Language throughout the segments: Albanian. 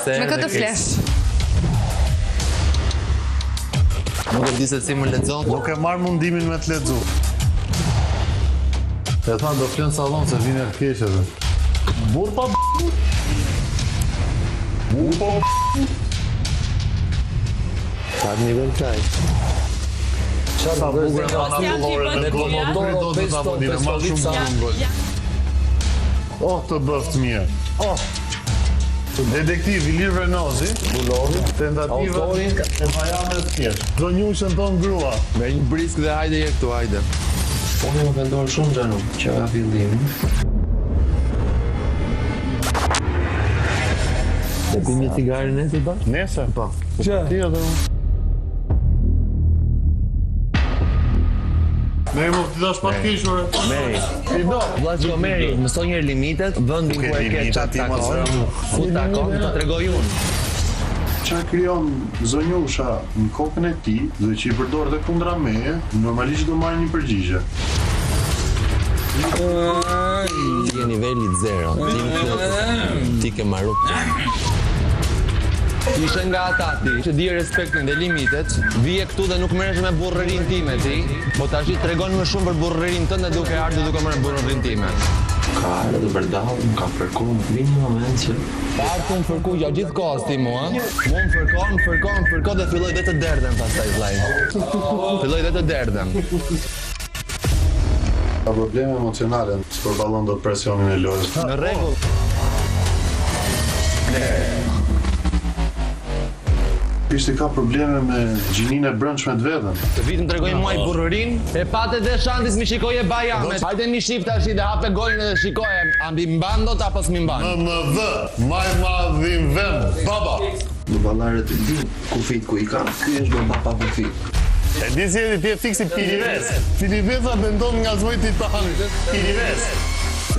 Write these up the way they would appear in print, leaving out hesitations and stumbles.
Me këtë flesh. Nuk e di se si më lexon. Nuk e marr mundimin me të lexu. E tha do flen sallon se vjen keq edhe. Burr pa Burr pa Sa nivel çaj. Çfarë bukur ka në komodor do të ta bëni më shumë. Oh, të bëft mirë. Oh. Detektiv Ilir Venozi, Bulovi, tentativa e Bajanës tjetër. Zonjushën ton grua. Me një brisk dhe hajde je këtu, hajde. Unë më vendor shumë gjanu, që ka fillim. Dhe pi një cigare nesi ba? Nese? Po. Që? Ti edhe unë. Meri më të dash pak kishur. Meri. I do. Vllazgo Meri, mësoj njërë limitet, vendin ku e ke qatë takon, ku takon, të tregoj unë. Qa krijon zonjusha në kokën e ti dhe që i përdor dhe kundra meje, normalisht do marrë një përgjigje. Je nivelit 0. Ti ke marrë këtë. Ishe nga ata ti, që di respektin dhe limitet, vije këtu dhe nuk merresh me burrërin time ti, po tash i tregon më shumë për burrërin tënde duke ardhur duke marrë burrërin time. Ka ardhur dhe përdau, më ka fërku, vini një moment që... Partë më fërku gjatë gjithë kohës ti mua, mu më fërkon dhe filloj dhe të derdhem pastaj vllai. Filloj dhe të derdhem. Ka probleme emocionale, s'përballon dot presionin e lojës. Në rregull. Ishte ka probleme me gjininë e brendshme të vetën. Të vitin tregoj mua i burrërin, e patë dhe shantis mi shikoje Bajamet. Hajde mi shif tash dhe hape gojën dhe shikoje, a mbi mban dot apo s'mi mban. MMV, maj madhin vend, baba. Në ballarët e di kufit ku i ka, ky është do papa kufit. E di si ti e fiksi Pirives. Pirivesa bendon nga zvoj Titanit. Pirives.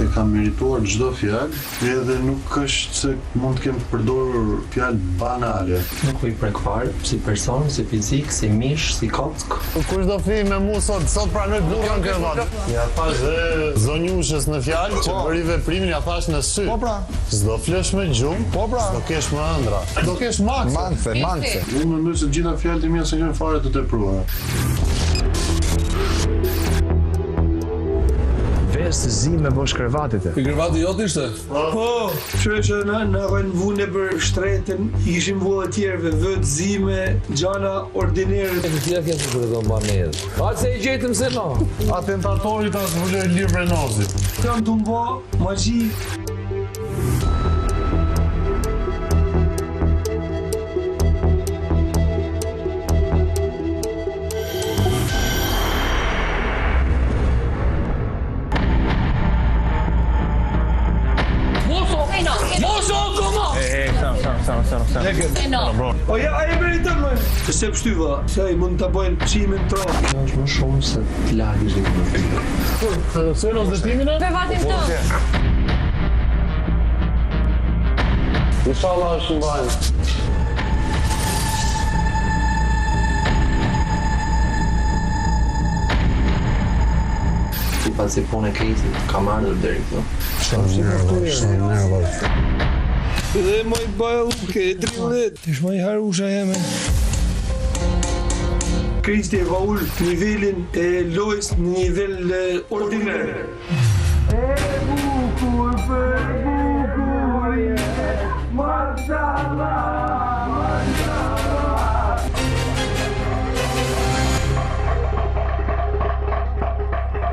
E kam merituar çdo fjalë, edhe nuk është se mund të kem përdorur fjalë banale. Nuk u i prek fare, si person, si fizik, si mish, si kock. Kush do fli me mu sot pranoj burrën krevat. Ja thash dhe zonjushës në fjalë që bëri veprimin, ja thash në sy. Po pra. S'do flesh me gjumë, po pra. S'do kesh më ëndra. Do kesh makse. Makse. Unë mendoj se gjitha fjalët e mia se kanë fare të tepruara. Vesë zi me bosh krevatit e. Për krevati jot ishte? Po, që na vënë vune për shtretën, ishim vullë tjerëve, vët zime, gjana ordinere. E tjera kjesë për do mba me edhe. Atë se i gjetëm se no. Atentatorit as vëllë Ilir Venozi. Kam të mba, magji. O ja, a e meritën me? Se pështyva, se i mund të bojnë qimin tro. Kjo është më shumë se të lagi zhjit më pikë. Se në zdetimin e? Privatin tonë. Inshallah është në bajnë. Si pasi punë e krisit, kam ardhur deri këtu. Dhe moj bëjë ke 13. Ish moj harusha jeme. Kristi e va ullë nivelin e lojës në nivel ordiner. E bukur, për bukur, mashallah.